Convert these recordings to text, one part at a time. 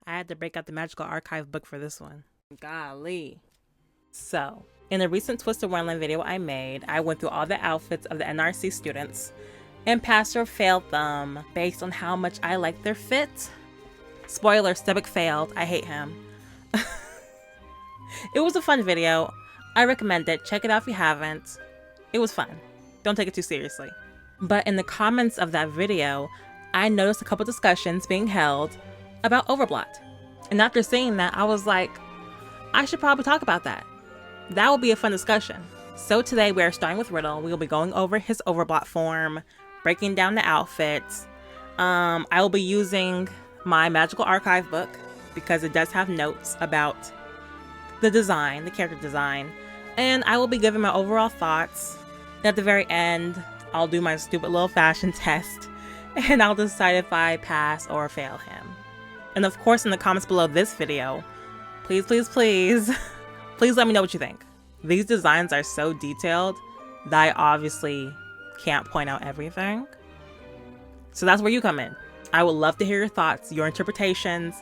I had to break out the magical archive book for this one. Golly. So, in a recent Twisted Wonderland video I made, I went through all the outfits of the NRC students and passed or failed them based on how much I liked their fit. Spoiler, Stebic failed. I hate him. It was a fun video. I recommend it. Check it out if you haven't. It was fun. Don't take it too seriously. But in the comments of that video, I noticed a couple discussions being held about Overblot. And after seeing that, I was like, I should probably talk about that. That would be a fun discussion. So today we are starting with Riddle. We will be going over his Overblot form, breaking down the outfits. I will be using my magical archive book because it does have notes about the design, the character design. And I will be giving my overall thoughts. And at the very end, I'll do my stupid little fashion test and I'll decide if I pass or fail him. And of course, in the comments below this video, please, please, please, please let me know what you think. These designs are so detailed that I obviously can't point out everything. So that's where you come in. I would love to hear your thoughts, your interpretations,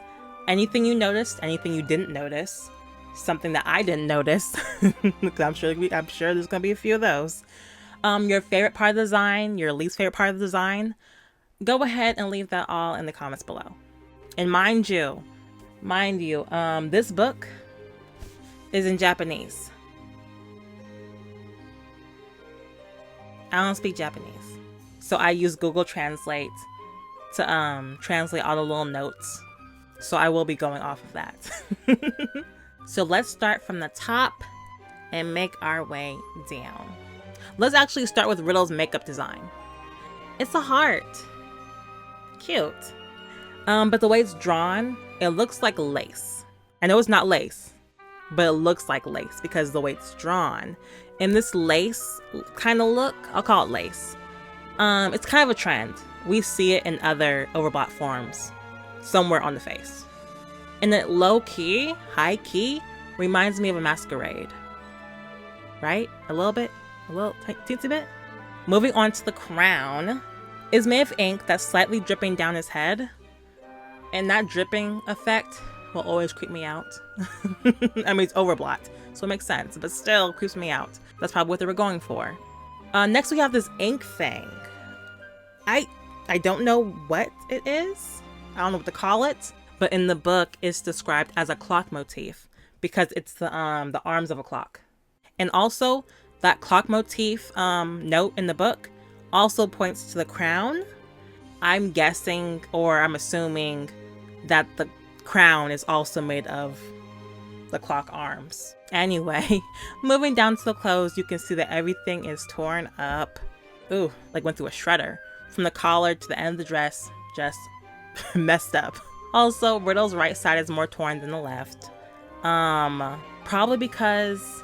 anything you noticed, anything you didn't notice, something that I didn't notice. I'm sure there's gonna be a few of those. Your favorite part of the design, your least favorite part of the design. Go ahead and leave that all in the comments below. And mind you, this book is in Japanese. I don't speak Japanese, so I use Google Translate to translate all the little notes. So I will be going off of that. So let's start from the top and make our way down. Let's actually start with Riddle's makeup design. It's a heart. Cute. But the way it's drawn, it looks like lace. I know it's not lace, but it looks like lace because the way it's drawn. And this lace kind of look, I'll call it lace. It's kind of a trend. We see it in other Overblot forms somewhere on the face. And then low key, high key, reminds me of a masquerade. Right? A little bit? A little teensy bit? Moving on to the crown. Is made of ink that's slightly dripping down his head. And that dripping effect will always creep me out. I mean, it's Overblot, so it makes sense, but still creeps me out. That's probably what they were going for. Next we have this ink thing. I don't know what it is. I don't know what to call it. But in the book, it's described as a clock motif because it's the arms of a clock. And also, that clock motif note in the book also points to the crown. I'm guessing, or I'm assuming, that the crown is also made of the clock arms. Anyway, moving down to the clothes, you can see that everything is torn up. Ooh, like went through a shredder. From the collar to the end of the dress, just messed up. Also, Riddle's right side is more torn than the left. Probably because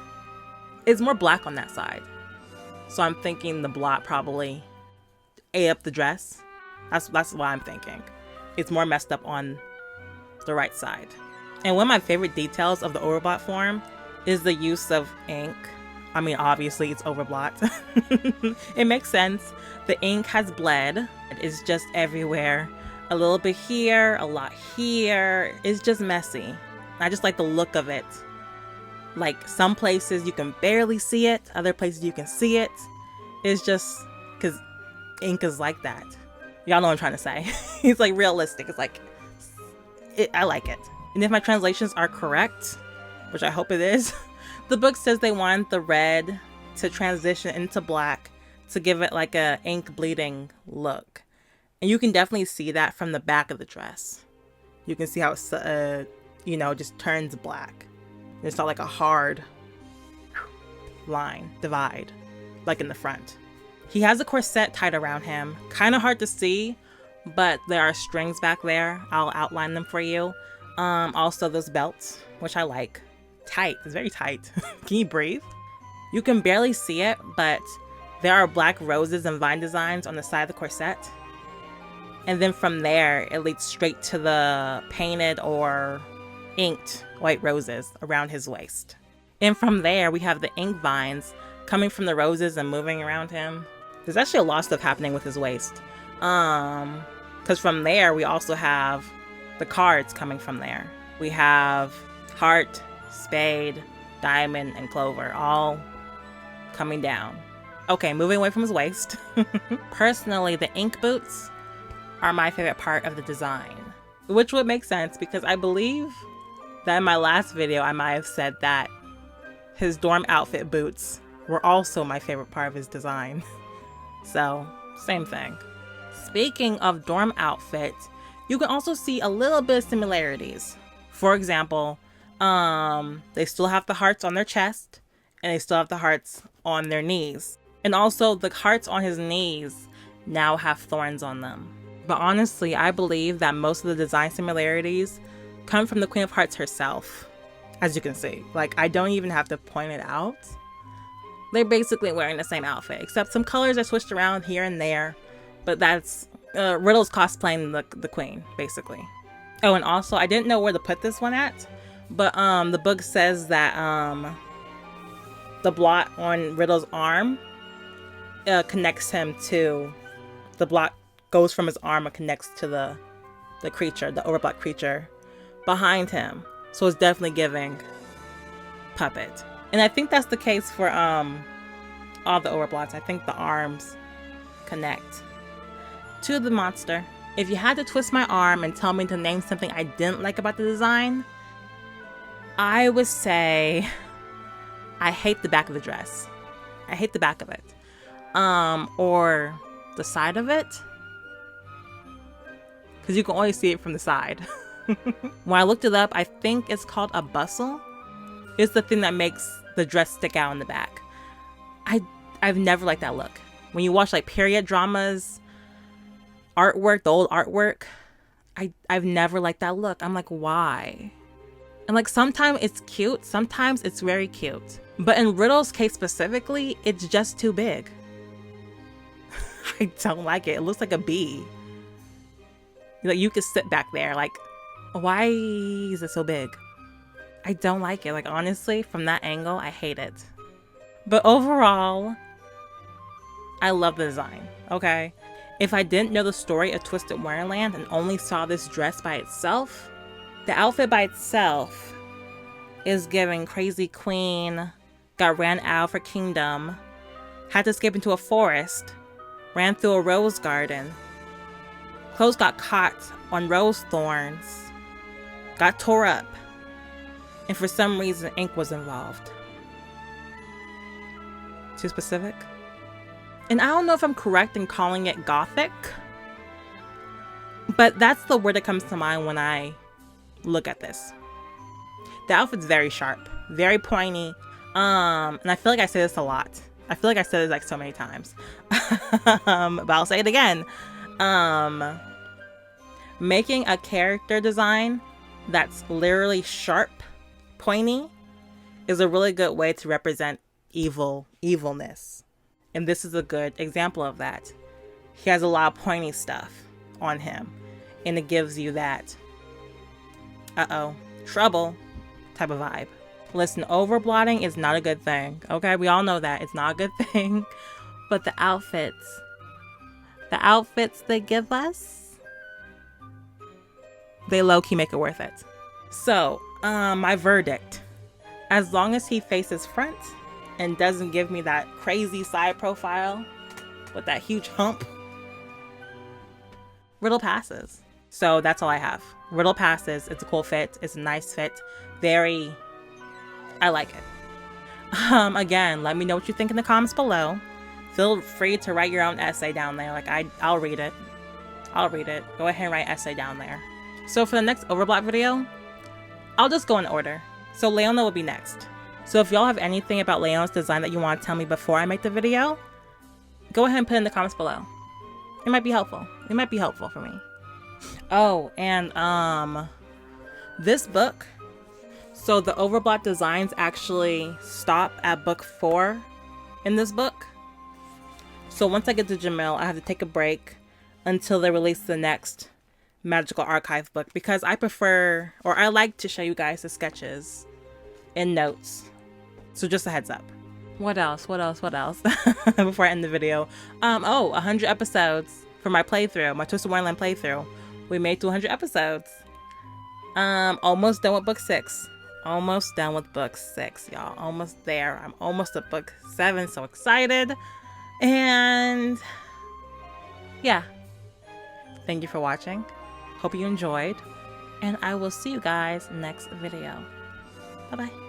it's more black on that side. So I'm thinking the blot probably ate up the dress. That's what I'm thinking. It's more messed up on the right side. And one of my favorite details of the Overblot form is the use of ink. I mean, obviously it's Overblot. It makes sense. The ink has bled. It's just everywhere. A little bit here, a lot here. It's just messy. I just like the look of it. Like some places you can barely see it, other places you can see it. It's just because ink is like that. Y'all know what I'm trying to say. It's like realistic. It's like, I like it. And if my translations are correct, which I hope it is, the book says they want the red to transition into black to give it like a ink bleeding look. And you can definitely see that from the back of the dress. You can see how it's, just turns black. It's not like a hard line, divide, like in the front. He has a corset tied around him. Kind of hard to see, but there are strings back there. I'll outline them for you. Also those belts, which I like. Tight, it's very tight. Can you breathe? You can barely see it, but there are black roses and vine designs on the side of the corset. And then from there, it leads straight to the painted or inked white roses around his waist. And from there, we have the ink vines coming from the roses and moving around him. There's actually a lot of stuff happening with his waist. Because from there, we also have the cards coming from there. We have heart, spade, diamond, and clover all coming down. Okay, moving away from his waist. Personally, the ink boots are my favorite part of the design, which would make sense because I believe that in my last video, I might have said that his dorm outfit boots were also my favorite part of his design. So, same thing. Speaking of dorm outfit, you can also see a little bit of similarities. For example, they still have the hearts on their chest and they still have the hearts on their knees. And also the hearts on his knees now have thorns on them. But honestly, I believe that most of the design similarities come from the Queen of Hearts herself. As you can see, like I don't even have to point it out. They're basically wearing the same outfit, except some colors are switched around here and there. But that's Riddle's cosplaying the queen, basically. Oh, and also, I didn't know where to put this one at, but the book says that the blot on Riddle's arm connects him to, the blot goes from his arm and connects to the creature, the Overblot creature behind him. So it's definitely giving puppet. And I think that's the case for all the Overblots. I think the arms connect to the monster. If you had to twist my arm and tell me to name something I didn't like about the design, I would say I hate the back of the dress. I hate the back of it. Or the side of it. Because you can only see it from the side. When I looked it up, I think it's called a bustle. It's the thing that makes the dress stick out in the back. I've never liked that look. When you watch like period dramas, artwork, the old artwork, I've never liked that look. I'm like, why? And like sometimes it's cute, sometimes it's very cute. But in Riddle's case specifically, it's just too big. I don't like it. It looks like a bee. Like you could sit back there. Like, why is it so big? I don't like it. Like honestly, from that angle, I hate it. But overall, I love the design, okay? If I didn't know the story of Twisted Wonderland and only saw this dress by itself, the outfit by itself is giving crazy queen, got ran out for kingdom, had to escape into a forest, ran through a rose garden, clothes got caught on rose thorns, got tore up, and for some reason ink was involved. Too specific? And I don't know if I'm correct in calling it gothic, but that's the word that comes to mind when I look at this. The outfit's very sharp, very pointy, and I feel like I say this a lot. I feel like I said it like so many times, but I'll say it again. Making a character design that's literally sharp, pointy, is a really good way to represent evilness. And this is a good example of that. He has a lot of pointy stuff on him, and it gives you that trouble type of vibe. Listen, overblotting is not a good thing, okay? We all know that it's not a good thing, but the outfits they give us, they low-key make it worth it. So, my verdict, as long as he faces front and doesn't give me that crazy side profile with that huge hump, Riddle passes. So that's all I have. Riddle passes. It's a cool fit. It's a nice fit. I like it. Again, let me know what you think in the comments below. Feel free to write your own essay down there. Like I'll read it. Go ahead and write an essay down there. So for the next Overblot video, I'll just go in order. So Leona will be next. So if y'all have anything about Leona's design that you want to tell me before I make the video, go ahead and put it in the comments below. It might be helpful. It might be helpful for me. Oh, and this book, so the Overblot designs actually stop at book 4 in this book. So once I get to Jamil, I have to take a break until they release the next Magical Archive book, because I prefer, or I like to show you guys the sketches and notes. So just a heads up. What else? Before I end the video. 100 episodes for my playthrough, my Twisted Wonderland playthrough. We made 200 episodes. Almost done with book 6. Almost done with book 6, y'all. Almost there. I'm almost at book 7. So excited. And yeah. Thank you for watching. Hope you enjoyed. And I will see you guys next video. Bye-bye.